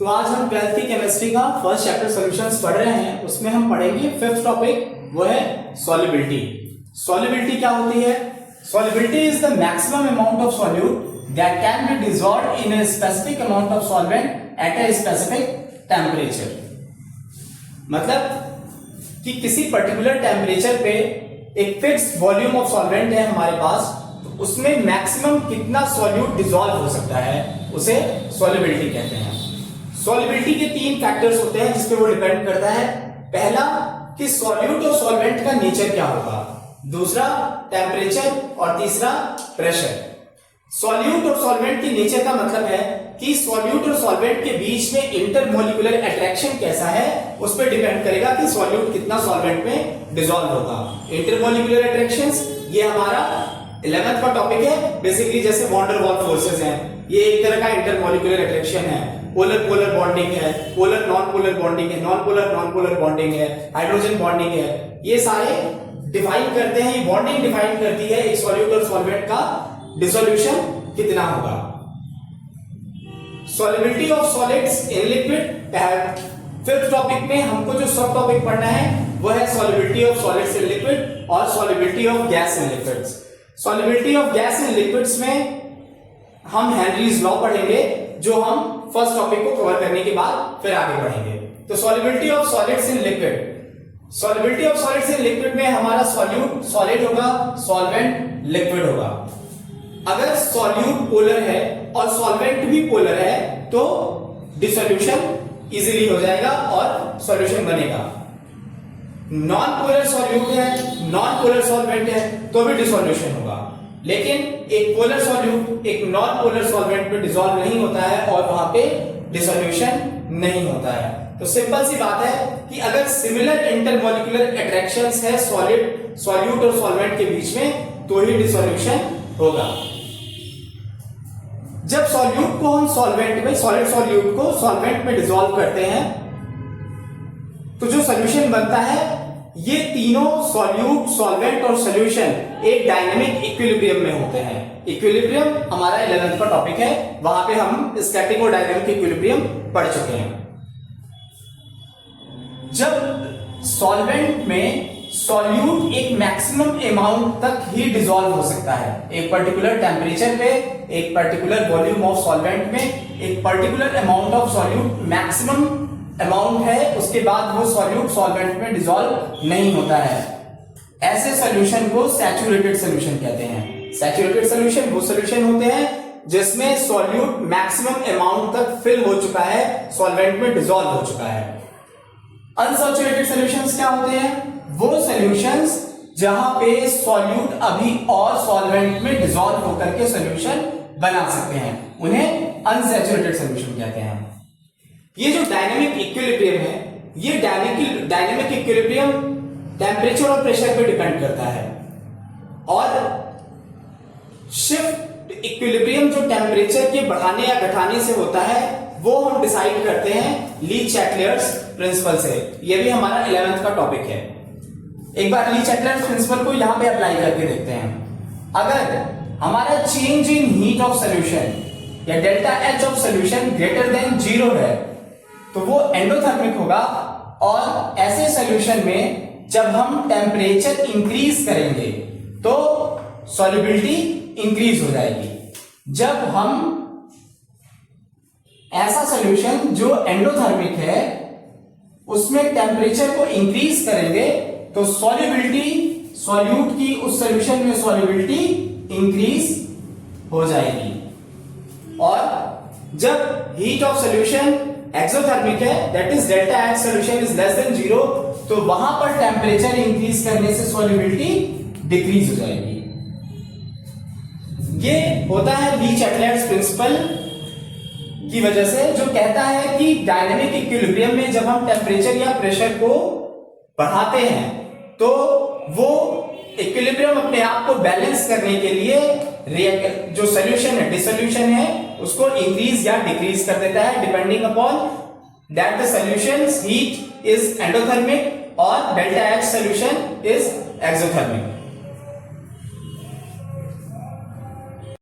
तो आज हम 12th की केमिस्ट्री का फर्स्ट चैप्टर सॉल्यूशंस पढ़ रहे हैं। उसमें हम पढ़ेंगे फिफ्थ टॉपिक, वो है सॉल्युबिलिटी। सॉल्युबिलिटी क्या होती है? Solubility is the maximum amount of solute that can be dissolved in a specific amount of solvent at a specific temperature. मतलब कि किसी पर्टिकुलर टेम्परेचर पे एक फिक्स्ड वॉल्यूम ऑफ सॉल्वेंट है हमारे पास, तो उसमें मैक्सिमम कितना सॉल्यूट डिसॉल्व हो सकता है, उसे सॉल्युबिलिटी कहते हैं। सॉल्युबिलिटी के तीन फैक्टर्स होते हैं जिस पे वो डिपेंड करता है। पहला कि सॉल्यूट और सॉल्वेंट का नेचर क्या होगा, दूसरा टेम्परेचर और तीसरा प्रेशर। सॉल्यूट और सॉल्वेंट के नेचर का मतलब है कि सॉल्यूट और सॉल्वेंट के बीच में इंटरमोलिकुलर अट्रैक्शन कैसा है, उस पर डिपेंड करेगा कि सॉल्यूट कितना सॉल्वेंट में डिसॉल्व होगा। इंटरमोलिकुलर अट्रैक्शंस ये हमारा 11th का टॉपिक है। बेसिकली जैसे वॉन डेर वाल्स फोर्सेस हैं, ये एक तरह का इंटरमोलिकुलर अट्रैक्शन है। पोलर पोलर बॉन्डिंग है, पोलर नॉन पोलर बॉन्डिंग है, नॉन पोलर बॉन्डिंग है, हाइड्रोजन बॉन्डिंग है। ये सारे डिफाइन करते हैं, ये बॉन्डिंग डिफाइन करती है एक सॉल्यूट और सॉल्वेंट का डिसोल्यूशन कितना होगा। Solubility of solids in liquid. Fifth topic में हमको जो सब टॉपिक पढ़ना है वो है solubility of solids in liquid और solubility of gas in liquids. Solubility of gas in liquids में हम हेनरीज लॉ पढ़ेंगे, जो हम फर्स्ट टॉपिक को कवर करने के बाद फिर आगे बढ़ेंगे। तो solubility of solids in liquid. Solubility of solids in liquid में हमारा सॉल्यूट सॉलिड होगा, सॉल्वेंट लिक्विड होगा। अगर सॉल्यूट पोलर है और सॉल्वेंट भी पोलर है तो डिसोल्यूशन इजीली हो जाएगा और सॉल्यूशन बनेगा। नॉन पोलर सॉल्यूट है, नॉन पोलर सॉल्वेंट है तो भी डिसोल्यूशन होगा। लेकिन एक पोलर सॉल्यूट एक नॉन पोलर सॉल्वेंट में डिसॉल्व नहीं होता है और वहां पे डिसोल्यूशन नहीं होता है। तो सिंपल सी बात है कि अगर सिमिलर इंटरमोलिकुलर अट्रैक्शंस है सॉल्यूट और सॉल्वेंट के बीच में तो ही डिसोल्यूशन होगा। जब सॉल्यूट को हम सॉल्वेंट में, सॉलिड सॉल्यूट को सॉल्वेंट में डिसॉल्व करते हैं तो जो सॉल्यूशन बनता है, ये तीनों सॉल्यूट, सॉल्वेंट और सॉल्यूशन एक डायनेमिक इक्विलिब्रियम में होते हैं। इक्विलिब्रियम हमारा 11th का टॉपिक है, वहां पे हम स्टैटिक और डायनेमिक इक्विलिब्रियम पढ़ चुके हैं। जब सॉल्वेंट में सॉल्यूट एक मैक्सिमम अमाउंट तक ही डिसॉल्व हो सकता है, एक पर्टिकुलर टेम्परेचर पे, एक पर्टिकुलर वॉल्यूम ऑफ सॉल्वेंट में, एक particular amount of solute maximum amount है, उसके बाद वो सॉल्यूट सॉल्वेंट में डिसॉल्व नहीं होता है। ऐसे सॉल्यूशन को सैचुरेटेड सॉल्यूशन कहते हैं। सैचुरेटेड सॉल्यूशन वो सॉल्यूशन होते हैं जिसमें सॉल्यूट मैक्सिमम अमाउंट तक फिल हो चुका है, सॉल्वेंट में डिसॉल्व हो चुका है। अनसैचुरेटेड सॉल्यूशंस क्या होते हैं? वो सॉल्यूशंस जहां पे सॉल्यूट अभी और सॉल्वेंट में डिसॉल्व होकर के सॉल्यूशन बना सकते हैं, उन्हें अनसैचुरेटेड सॉल्यूशन कहते हैं। ये जो डायनेमिक इक्विलिब्रियम है, ये डायनेमिक इक्विलिब्रियम टेम्परेचर और प्रेशर पे डिपेंड करता है। और शिफ्ट इक्विलिब्रियम जो टेम्परेचर के बढ़ाने या घटाने से होता है, वो हम डिसाइड करते हैं ली-चैटलर्स प्रिंसिपल से। ये भी हमारा 11th का टॉपिक है। एक बार ली-चैटलर्स प्रिंसिपल को यहां पे अप्लाई करके देखते हैं। अगर हमारा change in heat of solution या delta H of solution greater than 0 है तो वो एंडोथर्मिक होगा। और ऐसे सॉल्यूशन में जब हम टेम्परेचर इंक्रीज करेंगे तो सॉल्युबिलिटी इंक्रीज हो जाएगी। जब हम ऐसा सॉल्यूशन जो एंडोथर्मिक है उसमें टेम्परेचर को इंक्रीज करेंगे तो सॉल्युबिलिटी, सॉल्यूट की उस सॉल्यूशन में सॉल्युबिलिटी इंक्रीज हो जाएगी। और जब हीट ऑफ सॉल्यूशन एक्सोथर्मिक है, that is delta H solution is less than 0, तो वहां पर टेम्परेचर इंक्रीज करने से सॉल्युबिलिटी डिक्रीज हो जाएगी। ये होता है ली-चैटलर्स प्रिंसिपल की वजह से, जो कहता है कि डायनेमिक इक्विलिब्रियम में जब हम टेम्परेचर या प्रेशर को बढ़ाते हैं तो वो इक्विलिब्रियम अपने आप को बैलेंस करने के लिए जो सॉल्यूशन है, डिसोल्यूशन है, उसको इंक्रीज या डिक्रीज कर देता है depending upon that the solution's heat is endothermic और delta H solution is exothermic.